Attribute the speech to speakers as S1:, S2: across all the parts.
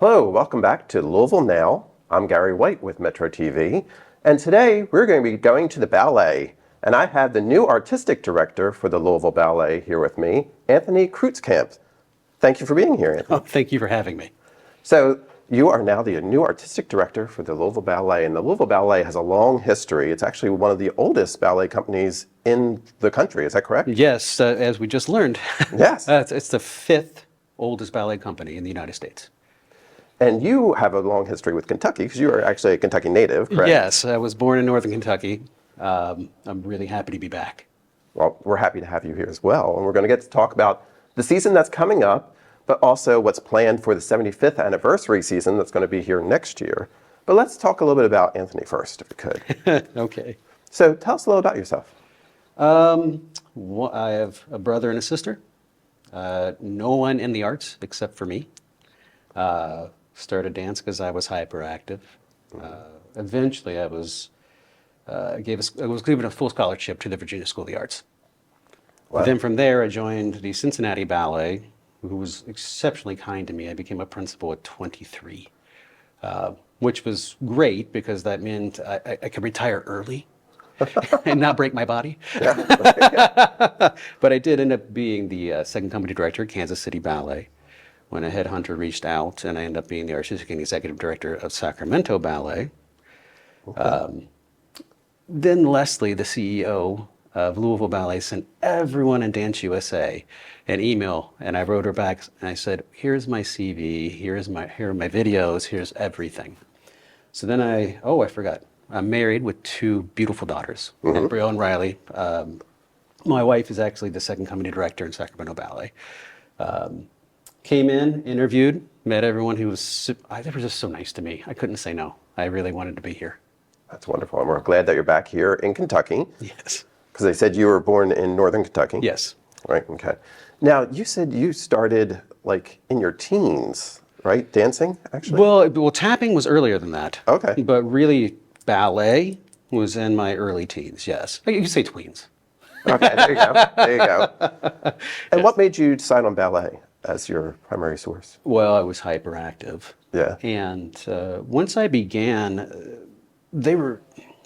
S1: Hello, welcome back to Louisville Now. I'm Gary White with MetroTV, and today we're going to be going to the ballet. And I have the new artistic director for the Louisville Ballet here with me, Anthony Krutzkamp. Thank you for being here, Anthony.
S2: Oh, thank you for having me.
S1: So you are now the new artistic director for the Louisville Ballet, and the Louisville Ballet has a long history. It's actually one of the oldest ballet companies in the country. Is that correct?
S2: Yes, as we just learned.
S1: Yes.
S2: It's the fifth oldest ballet company in the United States.
S1: And you have a long history with Kentucky because you are actually a Kentucky native, correct?
S2: Yes, I was born in northern Kentucky. I'm really happy to be back.
S1: Well, we're happy to have you here as well. And we're going to get to talk about the season that's coming up, but also what's planned for the 75th anniversary season that's going to be here next year. But let's talk a little bit about Anthony first, if we could.
S2: Okay.
S1: So tell us a little about yourself.
S2: I have a brother and a sister. No one in the arts except for me. Started dance because I was hyperactive. Eventually, I was given a full scholarship to the Virginia School of the Arts.
S1: Wow.
S2: Then from there, I joined the Cincinnati Ballet, who was exceptionally kind to me. I became a principal at 23, which was great because that meant I could retire early and not break my body. But I did end up being the second company director at Kansas City Ballet when a headhunter reached out, and I ended up being the artistic and executive director of Sacramento Ballet. Okay. Then Leslie, the CEO of Louisville Ballet, sent everyone in Dance USA an email, and I wrote her back and I said, here's my CV, here are my videos, here's everything. So then I forgot. I'm married with two beautiful daughters, Embryo and Riley. My wife is actually the second company director in Sacramento Ballet. Came in, interviewed, met everyone who they were just so nice to me. I couldn't say no. I really wanted to be here.
S1: That's wonderful. And we're glad that you're back here in Kentucky.
S2: Yes.
S1: Because they said you were born in northern Kentucky.
S2: Yes.
S1: Right, okay. Now, you said you started like in your teens, right? Dancing, actually?
S2: Well, tapping was earlier than that.
S1: Okay.
S2: But really, ballet was in my early teens, yes. You can say tweens.
S1: Okay, there you go. There you go. And what made you decide on ballet as your primary source?
S2: Well, I was hyperactive.
S1: Yeah.
S2: And once I began, they were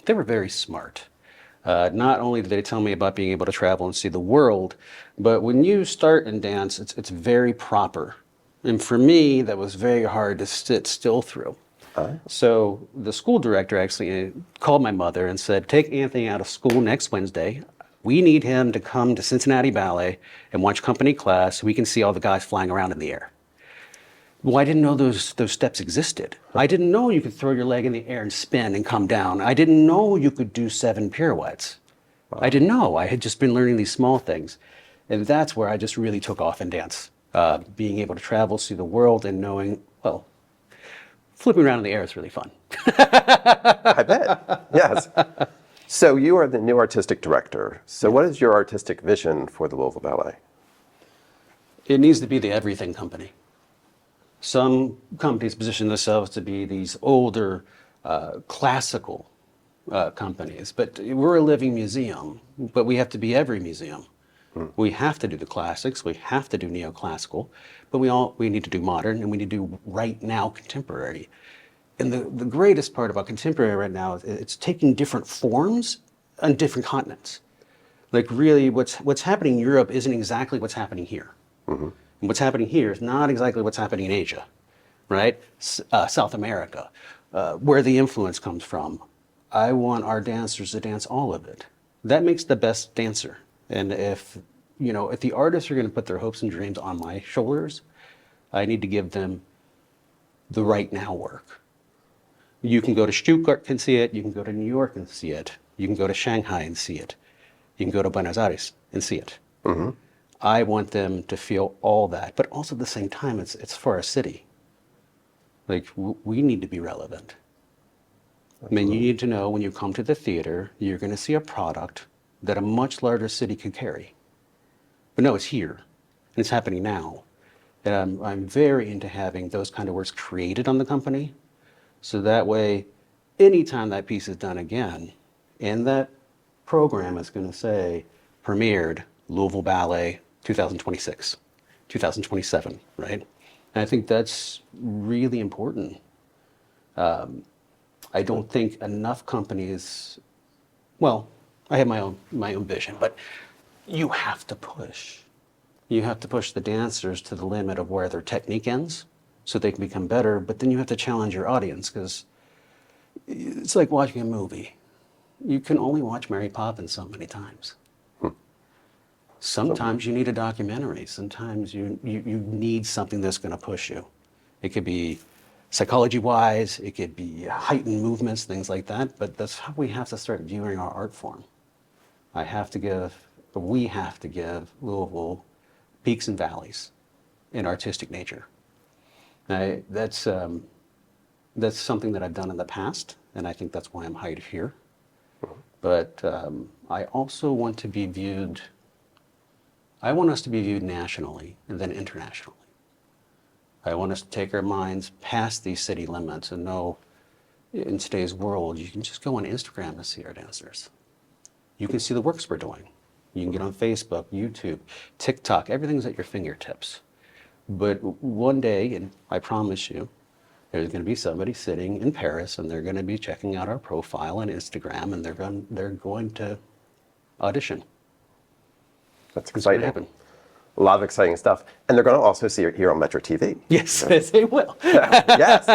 S2: very smart. Not only did they tell me about being able to travel and see the world, but when you start in dance, it's very proper. And for me, that was very hard to sit still through. So the school director actually called my mother and said, take Anthony out of school next Wednesday. We need him to come to Cincinnati Ballet and watch company class so we can see all the guys flying around in the air. Well, I didn't know those steps existed. I didn't know you could throw your leg in the air and spin and come down. I didn't know you could do 7 pirouettes. Wow. I didn't know. I had just been learning these small things. And that's where I just really took off in dance. Being able to travel, see the world, and knowing, well, flipping around in the air is really fun.
S1: I bet, yes. So you are the new artistic director. So what is your artistic vision for the Louisville Ballet?
S2: It needs to be the everything company. Some companies position themselves to be these older, classical companies, but we're a living museum, but we have to be every museum. We have to do the classics, we have to do neoclassical, but we need to do modern, and we need to do right now contemporary. And the greatest part about contemporary right now is it's taking different forms on different continents. Like really what's happening in Europe isn't exactly what's happening here. Mm-hmm. And what's happening here is not exactly what's happening in Asia, right? South America, where the influence comes from. I want our dancers to dance all of it. That makes the best dancer. And if the artists are going to put their hopes and dreams on my shoulders, I need to give them the right now work. You can go to Stuttgart and see it. You can go to New York and see it. You can go to Shanghai and see it. You can go to Buenos Aires and see it. Mm-hmm. I want them to feel all that, but also at the same time, it's for our city. Like, we need to be relevant. Absolutely. I mean, you need to know when you come to the theater, you're going to see a product that a much larger city could carry. But no, it's here, and it's happening now. And I'm very into having those kind of works created on the company, so that way, anytime that piece is done again, and that program is going to say, premiered Louisville Ballet 2026, 2027, right? And I think that's really important. I don't think enough companies, well, I have my own vision, but you have to push. You have to push the dancers to the limit of where their technique ends so they can become better, but then you have to challenge your audience because it's like watching a movie. You can only watch Mary Poppins so many times. Sometimes you need a documentary. Sometimes you need something that's going to push you. It could be psychology-wise, it could be heightened movements, things like that, but that's how we have to start viewing our art form. We have to give Louisville peaks and valleys in artistic nature. Now, that's something that I've done in the past, and I think that's why I'm hired here. But I also want to be viewed, I want us to be viewed nationally and then internationally. I want us to take our minds past these city limits and know in today's world, you can just go on Instagram to see our dancers. You can see the works we're doing. You can get on Facebook, YouTube, TikTok, everything's at your fingertips. But one day, and I promise you, there's going to be somebody sitting in Paris and they're going to be checking out our profile on Instagram and they're going to audition.
S1: That's
S2: It's going to
S1: exciting.
S2: happen.
S1: A lot of exciting stuff. And they're going to also see it here on MetroTV.
S2: Yes, yes, they will.
S1: Yes.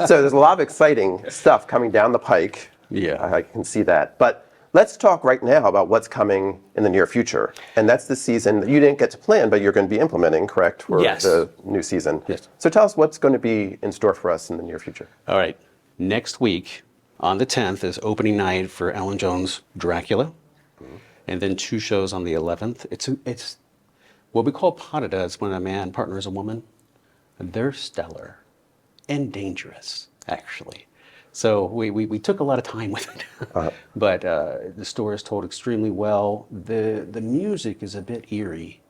S1: So there's a lot of exciting stuff coming down the pike.
S2: Yeah.
S1: I can see that. But let's talk right now about what's coming in the near future. And that's the season that you didn't get to plan, but you're going to be implementing, correct, for
S2: Yes.
S1: the new season.
S2: Yes.
S1: So tell us what's going to be in store for us in the near future.
S2: All right. Next week, on the 10th, is opening night for Ellen Jones' Dracula. And then 2 shows on the 11th. It's what we call pas de deux. It's when a man partners a woman. They're stellar and dangerous, actually. So we took a lot of time with it. But the story is told extremely well. The music is a bit eerie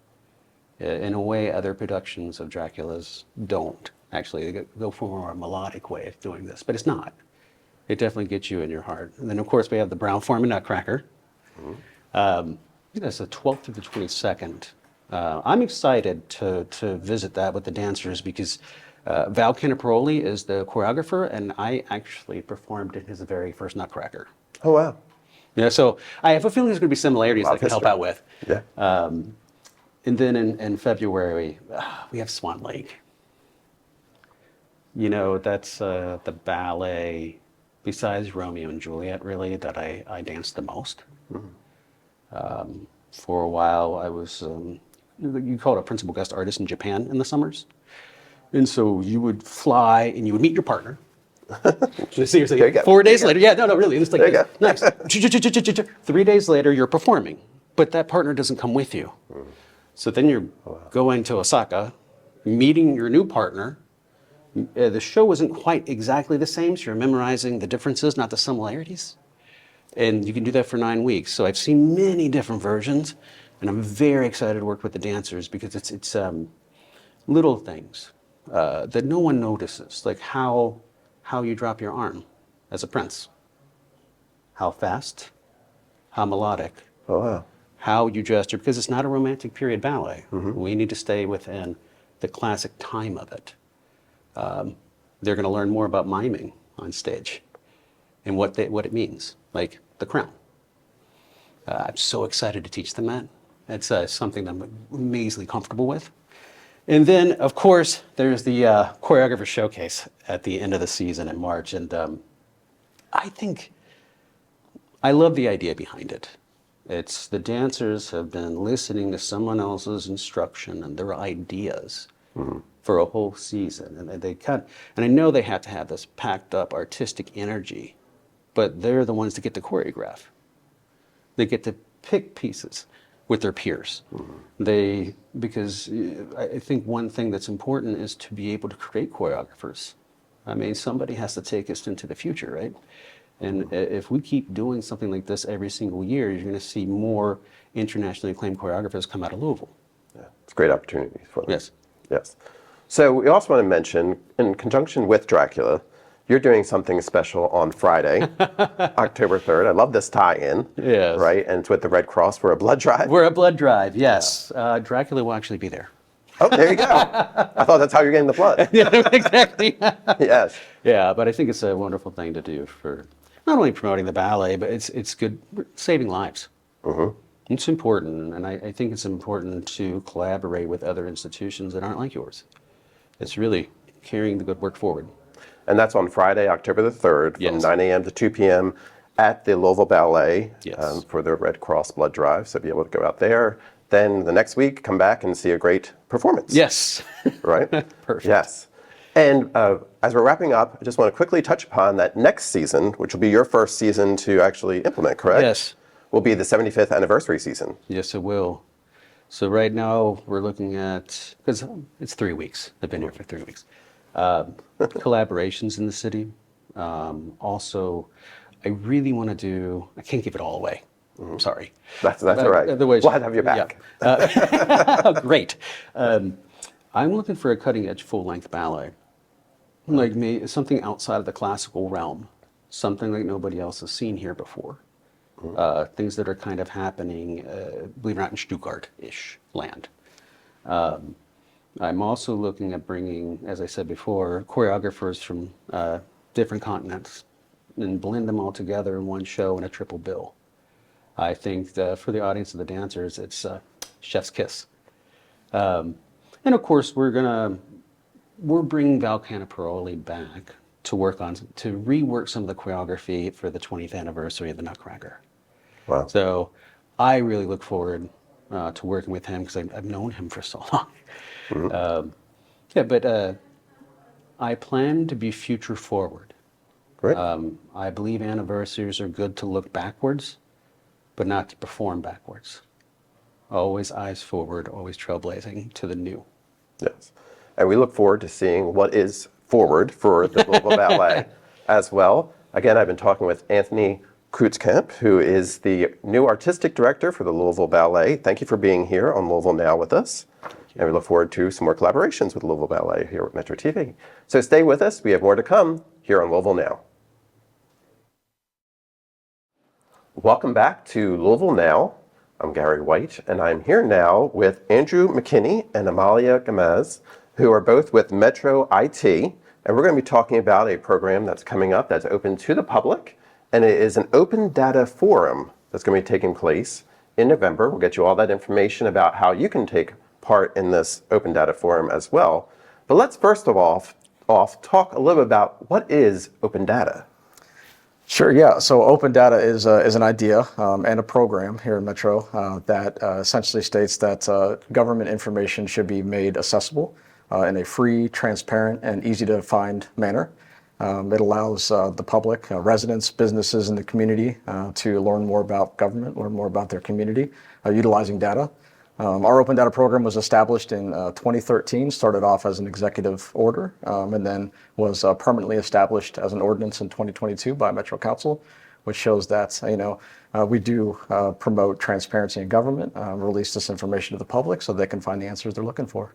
S2: in a way other productions of Dracula's don't. Actually, they go for a more melodic way of doing this, but it's not. It definitely gets you in your heart. And then, of course, we have the Brown Forman Nutcracker. I think that's the 12th through the 22nd. I'm excited to visit that with the dancers because Val Caniparoli is the choreographer, and I actually performed in his very first Nutcracker.
S1: Oh, wow.
S2: Yeah, so I have a feeling there's going to be similarities
S1: Lot
S2: I
S1: of
S2: can help
S1: history.
S2: out with.
S1: Yeah.
S2: And then in February, we have Swan Lake. You know, that's the ballet, besides Romeo and Juliet, really, that I danced the most. For a while, I was, you call it a principal guest artist in Japan in the summers. And so you would fly and you would meet your partner. Seriously,
S1: There you go.
S2: 4 days later. Yeah, no, really. It's like,
S1: There you go.
S2: nice. 3 days later, you're performing, but that partner doesn't come with you. So then you're going to Osaka, meeting your new partner. The show isn't quite exactly the same, so you're memorizing the differences, not the similarities. And you can do that for 9 weeks. So I've seen many different versions, and I'm very excited to work with the dancers because it's little things that no one notices, like how you drop your arm as a prince, how fast, how melodic,
S1: Oh, wow.
S2: how you gesture, because it's not a romantic period ballet. We need to stay within the classic time of it. They're going to learn more about miming on stage and what it means, like the crown. I'm so excited to teach them that. It's something that I'm amazingly comfortable with. And then, of course, there's the choreographer showcase at the end of the season in March. And I love the idea behind it. It's the dancers have been listening to someone else's instruction and their ideas for a whole season. And I know they have to have this packed up artistic energy, but they're the ones that get to choreograph. They get to pick pieces with their peers. Because I think one thing that's important is to be able to create choreographers. I mean, somebody has to take us into the future, right? And if we keep doing something like this every single year, you're going to see more internationally acclaimed choreographers come out of Louisville.
S1: Yeah. It's a great opportunity for them.
S2: Yes.
S1: Yes. So we also want to mention, in conjunction with Dracula, you're doing something special on Friday, October 3rd. I love this tie-in.
S2: Yes.
S1: Right? And it's with the Red Cross for a blood drive.
S2: We're a blood drive, yes. Dracula will actually be there.
S1: Oh, there you go. I thought that's how you're getting the blood.
S2: Yeah, exactly.
S1: Yes.
S2: Yeah, but I think it's a wonderful thing to do for not only promoting the ballet, but it's good saving lives. It's important, and I think it's important to collaborate with other institutions that aren't like yours. It's really carrying the good work forward.
S1: And that's on Friday, October the 3rd, from
S2: Yes.
S1: 9 a.m. to 2 p.m. at the Louisville Ballet
S2: Yes.
S1: for the Red Cross blood drive. So be able to go out there. Then the next week, come back and see a great performance.
S2: Yes.
S1: Right?
S2: Perfect.
S1: Yes. And as we're wrapping up, I just want to quickly touch upon that next season, which will be your first season to actually implement, correct?
S2: Yes.
S1: Will be the 75th anniversary season.
S2: Yes, it will. So right now we're looking at, because it's 3 weeks. I've been here for 3 weeks. Collaborations in the city. Also, I really want to do, I can't give it all away. I'm sorry.
S1: That's all right.
S2: Otherwise,
S1: We'll have your back.
S2: Yeah. Great. I'm looking for a cutting-edge full-length ballet. Like me, something outside of the classical realm. Something like nobody else has seen here before. Things that are kind of happening, believe it or not, in Stuttgart-ish land. I'm also looking at bringing, as I said before, choreographers from different continents and blend them all together in one show in a triple bill. I think for the audience of the dancers, it's chef's kiss. And of course, we're bringing Val Canaparoli back to rework some of the choreography for the 20th anniversary of the Nutcracker.
S1: Wow.
S2: So I really look forward to working with him because I've known him for so long. But I plan to be future forward.
S1: Great.
S2: I believe anniversaries are good to look backwards, but not to perform backwards. Always eyes forward, always trailblazing to the new.
S1: Yes. And we look forward to seeing what is forward for the Louisville Ballet as well. Again, I've been talking with Anthony Krutzkamp, who is the new artistic director for the Louisville Ballet. Thank you for being here on Louisville Now with us. And we look forward to some more collaborations with Louisville Ballet here at Metro TV. So stay with us. We have more to come here on Louisville Now. Welcome back to Louisville Now. I'm Gary White, and I'm here now with Andrew McKinney and Amalia Gamez, who are both with Metro IT. And we're going to be talking about a program that's coming up that's open to the public. And it is an open data forum that's going to be taking place in November. We'll get you all that information about how you can take part in this open data forum as well. But let's first of all talk a little bit about what is open data.
S3: Sure, yeah. So open data is an idea and a program here in Metro that essentially states that government information should be made accessible in a free, transparent, and easy to find manner. It allows the public, residents, businesses in the community to learn more about government, learn more about their community, utilizing data. Our open data program was established in 2013, started off as an executive order, and then was permanently established as an ordinance in 2022 by Metro Council, which shows that we do promote transparency in government, release this information to the public so they can find the answers they're looking for.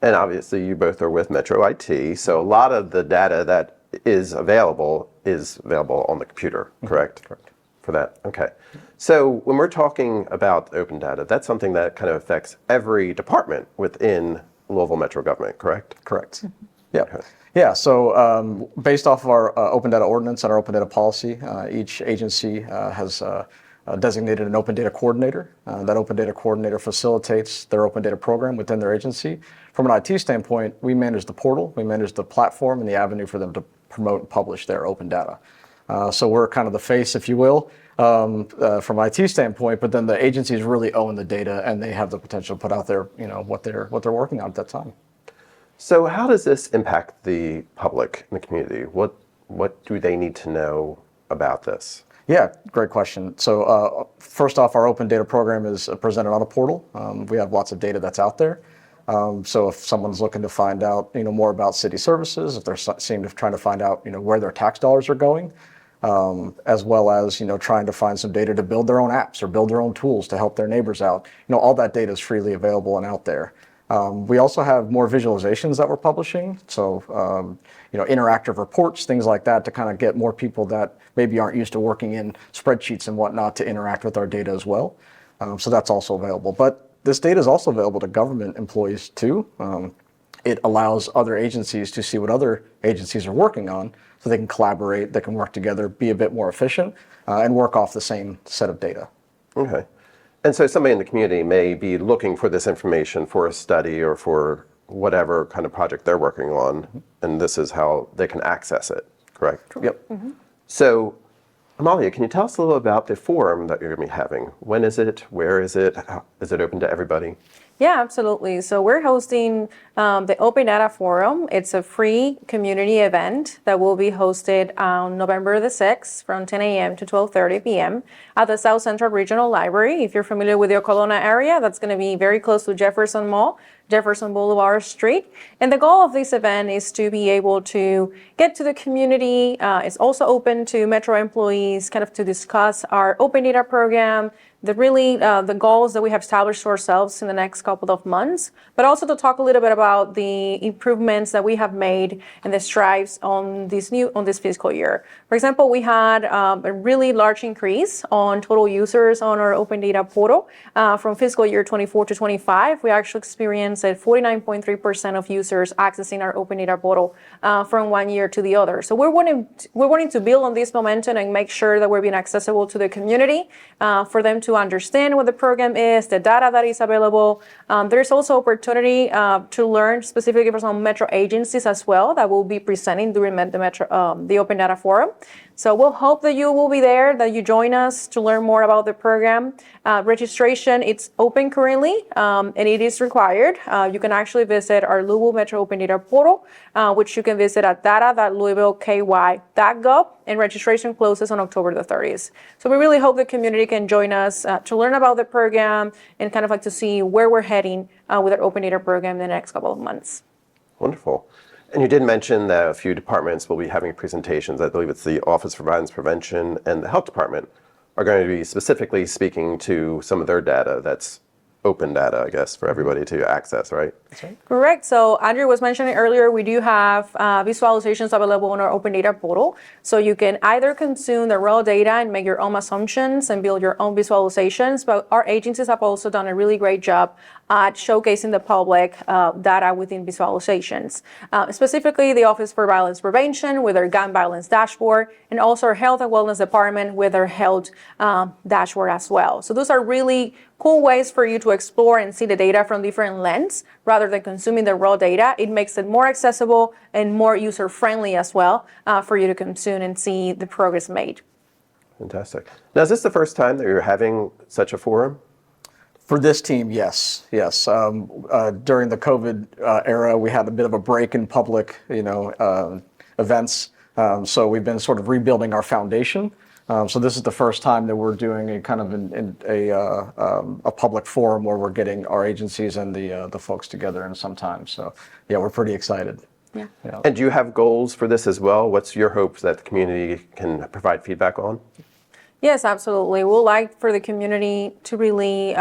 S1: And obviously you both are with Metro IT, so a lot of the data that is available on the computer, correct?
S3: Correct.
S1: For that, okay. So when we're talking about open data, that's something that kind of affects every department within Louisville Metro government, correct?
S3: Correct. Yeah. Yeah. So based off of our open data ordinance and our open data policy, each agency has designated an open data coordinator. That open data coordinator facilitates their open data program within their agency. From an IT standpoint, we manage the portal, we manage the platform and the avenue for them to promote and publish their open data. So we're kind of the face, if you will, from IT standpoint, but then the agencies really own the data and they have the potential to put out there, what they're working on at that time.
S1: So how does this impact the public in the community? What do they need to know about this?
S3: Yeah, great question. So first off, our open data program is presented on a portal. We have lots of data that's out there. So if someone's looking to find out, more about city services, if they're trying to find out, where their tax dollars are going, as well as, trying to find some data to build their own apps or build their own tools to help their neighbors out, all that data is freely available and out there. We also have more visualizations that we're publishing. So, interactive reports, things like that to kind of get more people that maybe aren't used to working in spreadsheets and whatnot to interact with our data as well. So that's also available. But this data is also available to government employees too. It allows other agencies to see what other agencies are working on, so they can collaborate, they can work together, be a bit more efficient, and work off the same set of data.
S1: Okay. And so somebody in the community may be looking for this information for a study or for whatever kind of project they're working on, and this is how they can access it, correct?
S3: Yep.
S1: So, Amalia, can you tell us a little about the forum that you're going to be having? When is it? Where is it? Is it open to everybody?
S4: Yeah, absolutely. So we're hosting the Open Data Forum. It's a free community event that will be hosted on November the 6th from 10 a.m. to 12:30 p.m. at the South Central Regional Library. If you're familiar with the Okolona area, that's going to be very close to Jefferson Mall, Jefferson Boulevard Street. And the goal of this event is to be able to get to the community. It's also open to Metro employees, kind of to discuss our open data program, the goals that we have established for ourselves in the next couple of months, but also to talk a little bit about the improvements that we have made and the strides on this fiscal year. For example, we had a really large increase on total users on our open data portal from fiscal year 24 to 25. We actually experienced a 49.3% of users accessing our open data portal from one year to the other. So we're wanting to build on this momentum and make sure that we're being accessible to the community for them to understand what the program is, the data that is available. There's also opportunity to learn specifically from some Metro agencies as well that will be presenting during the Open Data Forum. So we'll hope that you will be there, that you join us to learn more about the program. Registration, it's open currently, and it is required. You can actually visit our Louisville Metro Open Data portal, which you can visit at data.louisvilleky.gov, and registration closes on October the 30th. So we really hope the community can join us to learn about the program and kind of like to see where we're heading with our open data program in the next couple of months.
S1: Wonderful. And you did mention that a few departments will be having presentations. I believe it's the Office for Violence Prevention and the Health Department are going to be specifically speaking to some of their data that's open data, I guess, for everybody to access, right?
S3: That's right.
S4: Correct. So Andrew was mentioning earlier, we do have visualizations available on our open data portal. So you can either consume the raw data and make your own assumptions and build your own visualizations, but our agencies have also done a really great job at showcasing the public data within visualizations. Specifically, the Office for Violence Prevention with their gun violence dashboard, and also our Health and Wellness Department with their health dashboard as well. So those are really cool ways for you to explore and see the data from different lenses rather than consuming the raw data. It makes it more accessible and more user-friendly as well for you to consume and see the progress made.
S1: Fantastic. Now, is this the first time that you're having such a forum?
S3: For this team, yes. During the COVID era, we had a bit of a break in public, events. So we've been sort of rebuilding our foundation. So this is the first time that we're doing a kind of a public forum where we're getting our agencies and the folks together in some time. So yeah, we're pretty excited.
S4: Yeah.
S1: And do you have goals for this as well? What's your hopes that the community can provide feedback on?
S4: Yes, absolutely. We'd like for the community to really,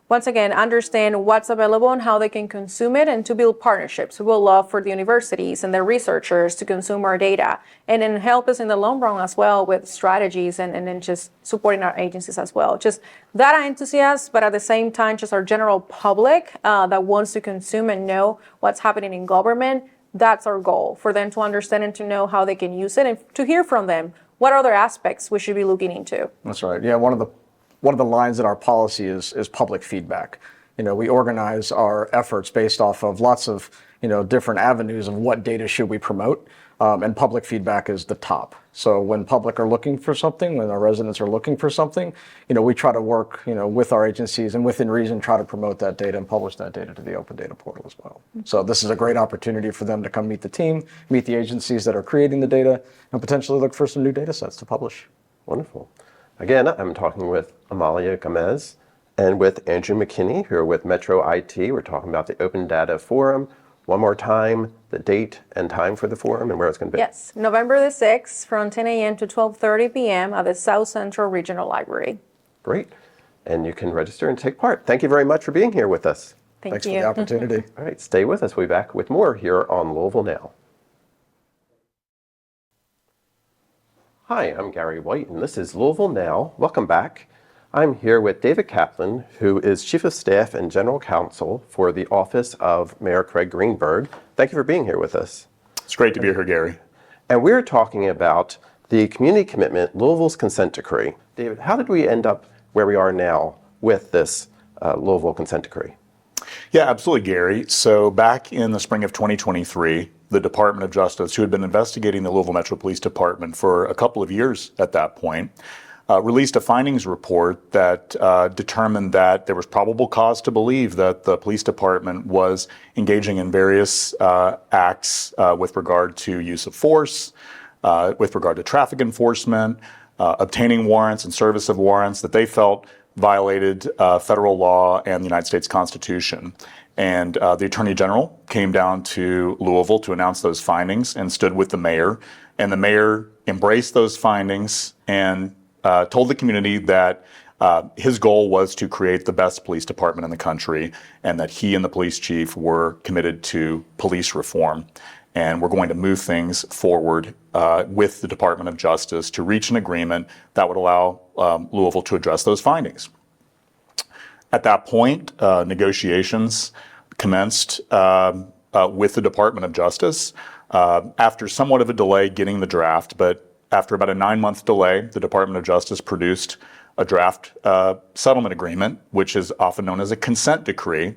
S4: once again, understand what's available and how they can consume it and to build partnerships. We would love for the universities and the researchers to consume our data and then help us in the long run as well with strategies and then just supporting our agencies as well. Just data enthusiasts, but at the same time, just our general public that wants to consume and know what's happening in government. That's our goal, for them to understand and to know how they can use it and to hear from them. What other aspects we should be looking into?
S3: That's right. Yeah, one of the lines in our policy is public feedback. We organize our efforts based off of lots of different avenues of what data should we promote, and public feedback is the top. So when public are looking for something, when our residents are looking for something, we try to work with our agencies and within reason try to promote that data and publish that data to the open data portal as well. So this is a great opportunity for them to come meet the team, meet the agencies that are creating the data, and potentially look for some new data sets to publish.
S1: Wonderful. Again, I'm talking with Amalia Gamez and with Andrew McKinney, who are with Metro IT. We're talking about the Open Data Forum. One more time, the date and time for the forum and where it's going to be.
S4: Yes, November the 6th from 10 a.m. to 12:30 p.m. at the South Central Regional Library.
S1: Great. And you can register and take part. Thank you very much for being here with us.
S3: Thanks for the opportunity.
S1: All right, stay with us. We'll be back with more here on Louisville Now. Hi, I'm Gary White, and this is Louisville Now. Welcome back. I'm here with David Kaplan, who is Chief of Staff and General Counsel for the Office of Mayor Craig Greenberg. Thank you for being here with us.
S5: It's great to be here, Gary.
S1: And we're talking about the community commitment, Louisville's consent decree. David, how did we end up where we are now with this Louisville consent decree?
S5: Yeah, absolutely, Gary. So back in the spring of 2023, the Department of Justice, who had been investigating the Louisville Metro Police Department for a couple of years at that point, released a findings report that determined that there was probable cause to believe that the police department was engaging in various acts with regard to use of force, with regard to traffic enforcement, obtaining warrants and service of warrants that they felt violated federal law and the United States Constitution. And the Attorney General came down to Louisville to announce those findings and stood with the mayor. And the mayor embraced those findings and told the community that his goal was to create the best police department in the country, and that he and the police chief were committed to police reform. And we're going to move things forward with the Department of Justice to reach an agreement that would allow Louisville to address those findings. At that point, negotiations commenced with the Department of Justice after somewhat of a delay getting the draft, but after about a 9-month delay, the Department of Justice produced a draft settlement agreement, which is often known as a consent decree,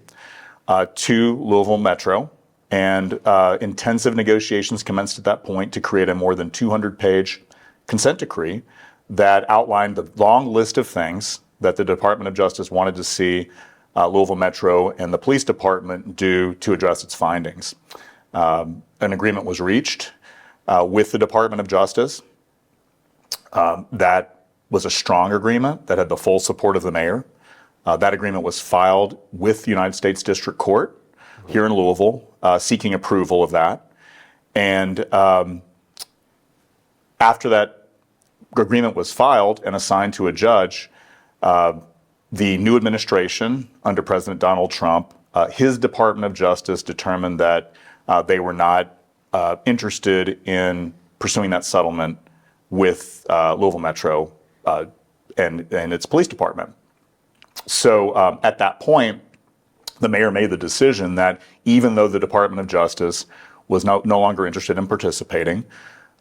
S5: to Louisville Metro. And intensive negotiations commenced at that point to create a more than 200-page consent decree that outlined the long list of things that the Department of Justice wanted to see Louisville Metro and the police department do to address its findings. An agreement was reached with the Department of Justice. That was a strong agreement that had the full support of the mayor. That agreement was filed with the United States District Court here in Louisville, seeking approval of that. And after that agreement was filed and assigned to a judge, the new administration under President Donald Trump, his Department of Justice determined that they were not interested in pursuing that settlement with Louisville Metro and its police department. So at that point, the mayor made the decision that even though the Department of Justice was no longer interested in participating,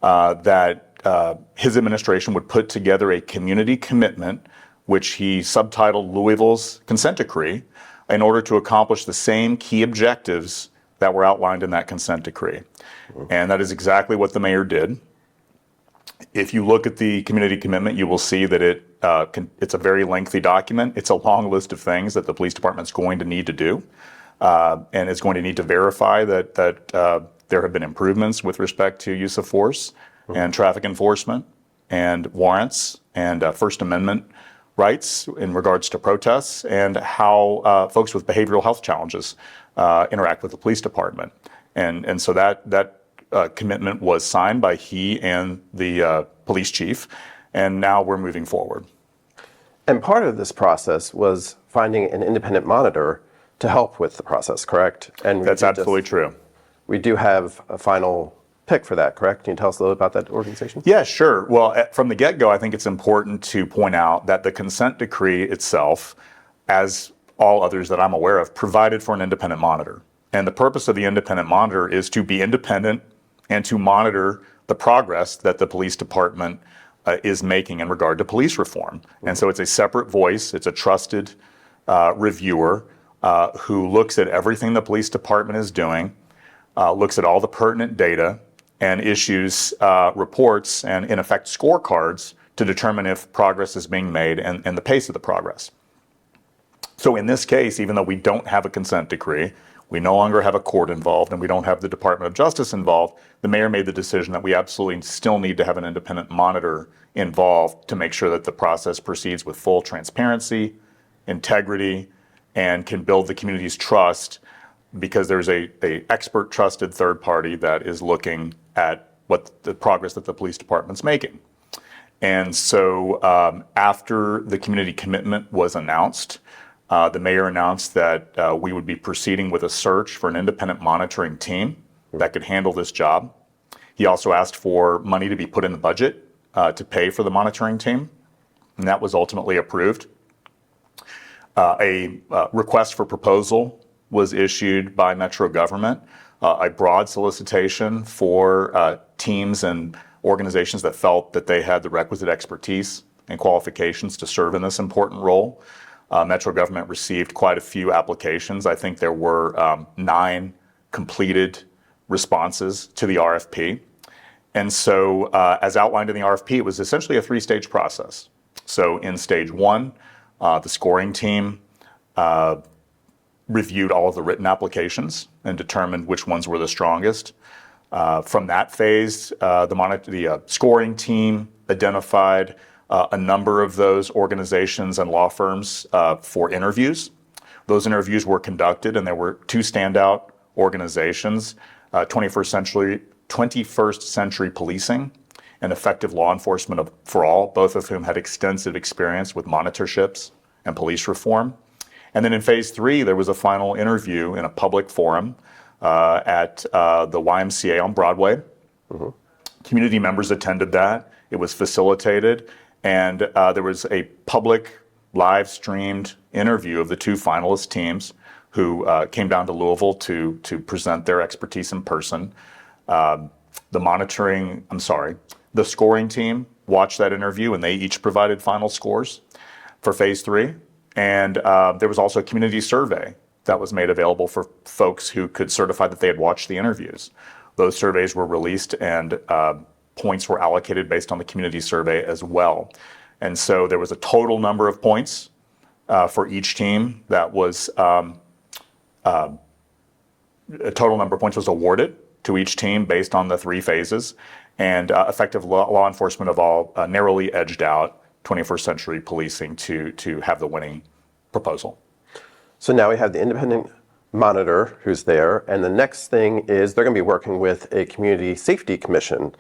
S5: that his administration would put together a community commitment, which he subtitled Louisville's Consent Decree, in order to accomplish the same key objectives that were outlined in that consent decree. And that is exactly what the mayor did. If you look at the community commitment, you will see that it's a very lengthy document. It's a long list of things that the police department's going to need to do, and it's going to need to verify that there have been improvements with respect to use of force and traffic enforcement and warrants and First Amendment rights in regards to protests and how folks with behavioral health challenges interact with the police department. And so that commitment was signed by he and the police chief, and now we're moving forward.
S1: And part of this process was finding an independent monitor to help with the process, correct? And
S5: That's absolutely true.
S1: We do have a final pick for that, correct? Can you tell us a little about that organization?
S5: Yeah, sure. Well, from the get-go, I think it's important to point out that the consent decree itself, as all others that I'm aware of, provided for an independent monitor. And the purpose of the independent monitor is to be independent and to monitor the progress that the police department is making in regard to police reform. And so it's a separate voice, it's a trusted reviewer who looks at everything the police department is doing, looks at all the pertinent data, and issues reports and, in effect, scorecards to determine if progress is being made and the pace of the progress. So in this case, even though we don't have a consent decree, we no longer have a court involved, and we don't have the Department of Justice involved, the mayor made the decision that we absolutely still need to have an independent monitor involved to make sure that the process proceeds with full transparency, integrity, and can build the community's trust, because there's a expert, trusted third party that is looking at what the progress that the police department's making. And so after the community commitment was announced, the mayor announced that we would be proceeding with a search for an independent monitoring team that could handle this job. He also asked for money to be put in the budget to pay for the monitoring team, and that was ultimately approved. A request for proposal was issued by Metro government, a broad solicitation for teams and organizations that felt that they had the requisite expertise and qualifications to serve in this important role. Metro government received quite a few applications. I think there were 9 completed responses to the RFP. And so, as outlined in the RFP, it was essentially a 3-stage process. So in stage 1, the scoring team reviewed all of the written applications and determined which ones were the strongest. From that phase, the scoring team identified a number of those organizations and law firms for interviews. Those interviews were conducted, and there were 2 standout organizations, 21st Century Policing and Effective Law Enforcement for All, both of whom had extensive experience with monitorships and police reform. And then in phase 3, there was a final interview in a public forum at the YMCA on Broadway. Mm-hmm. Community members attended that. It was facilitated, and there was a public live-streamed interview of the 2 finalist teams who came down to Louisville to present their expertise in person. The scoring team watched that interview, and they each provided final scores for phase 3. And there was also a community survey that was made available for folks who could certify that they had watched the interviews. Those surveys were released, and points were allocated based on the community survey as well. And so there was a total number of points for each team that was a total number of points was awarded to each team based on the 3 phases, and Effective Law Enforcement of All narrowly edged out 21st Century Policing to have the winning proposal.
S1: So now we have the independent monitor who's there, and the next thing is they're going to be working with a community safety commission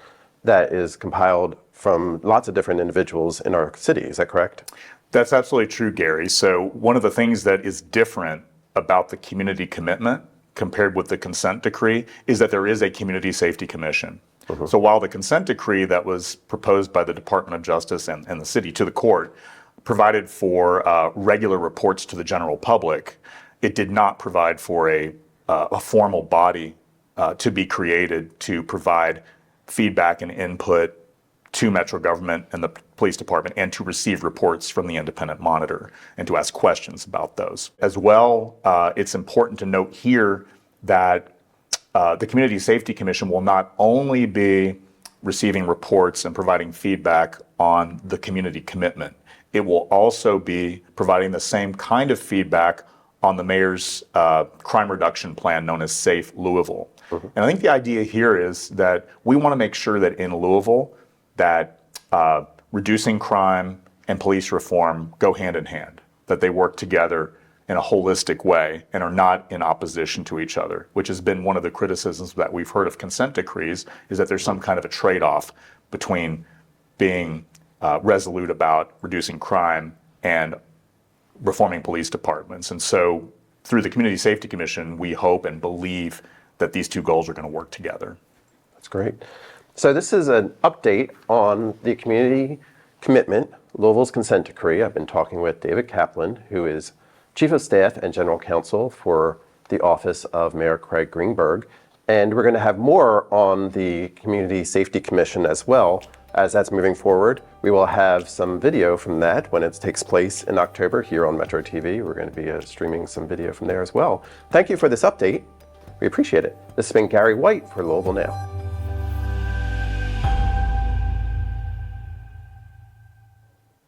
S1: that is compiled from lots of different individuals in our city. Is that correct?
S5: That's absolutely true, Gary. So one of the things that is different about the community commitment compared with the consent decree is that there is a community safety commission. Mm-hmm. So while the consent decree that was proposed by the Department of Justice and the city to the court provided for regular reports to the general public, it did not provide for a formal body to be created to provide feedback and input to Metro government and the police department, and to receive reports from the independent monitor and to ask questions about those. As well, it's important to note here that the Community Safety Commission will not only be receiving reports and providing feedback on the community commitment, it will also be providing the same kind of feedback on the mayor's crime reduction plan known as Safe Louisville. Mm-hmm. And I think the idea here is that we want to make sure that in Louisville that reducing crime and police reform go hand in hand, that they work together in a holistic way and are not in opposition to each other, which has been one of the criticisms that we've heard of consent decrees, is that there's some kind of a trade-off between being resolute about reducing crime and reforming police departments. And so through the Community Safety Commission, we hope and believe that these 2 goals are going to work together.
S1: That's great. So this is an update on the community commitment, Louisville's consent decree. I've been talking with David Kaplan, who is Chief of Staff and General Counsel for the Office of Mayor Craig Greenberg. And we're going to have more on the Community Safety Commission as well. As that's moving forward, we will have some video from that when it takes place in October here on MetroTV. We're going to be streaming some video from there as well. Thank you for this update. We appreciate it. This has been Gary White for Louisville Now.